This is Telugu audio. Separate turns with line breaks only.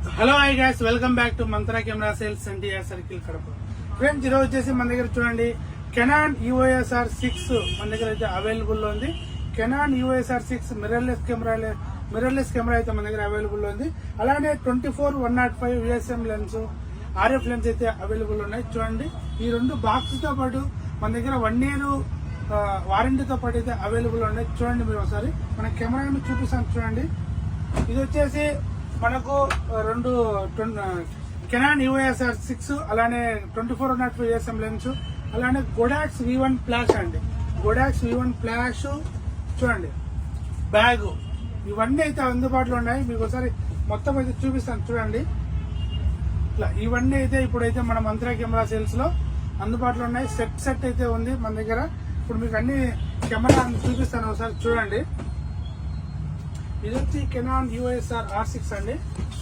Hello hi guys, welcome back to mantra camera sales NTR circle Kadapa. Friends, ఈరోజు వచ్చేసి మన దగ్గర చూడండి కెనాన్ EOS R6 మన దగ్గర అయితే అవైలబుల్ లో ఉంది. Canon EOS R6 mirrorless camera అయితే మన దగ్గర అవైలబుల్ లో ఉంది. అలానే 24-105 USM లెన్స్, RF లెన్స్ అయితే అవైలబుల్ ఉన్నాయి. చూడండి, ఈ రెండు బాక్స్ తో పాటు మన దగ్గర 1 year వారంటీతో పాటు అయితే అవైలబుల్ ఉన్నాయి. చూడండి, మీరు ఒకసారి మన కెమెరాని చూపిస్తాను. చూడండి, ఇది వచ్చేసి మనకు రెండు కెనాన్ EOS R6 అలానే 24-105 USM లెన్స్, అలానే గోడాక్స్ V1 ఫ్లాష్ అండి. గోడాక్స్ V1 ఫ్లాష్ చూడండి, బ్యాగ్, ఇవన్నీ అయితే అందుబాటులో ఉన్నాయి. మీకు ఒకసారి మొత్తం అయితే చూపిస్తాను. చూడండి, ఇట్లా ఇవన్నీ అయితే ఇప్పుడైతే మన మంత్రా కెమెరా సేల్స్ లో అందుబాటులో ఉన్నాయి. సెట్ అయితే ఉంది మన దగ్గర. ఇప్పుడు మీకు అన్ని కెమెరా చూపిస్తాను, ఒకసారి చూడండి. ఇది వచ్చి కెనాన్ EOS R6 అండి.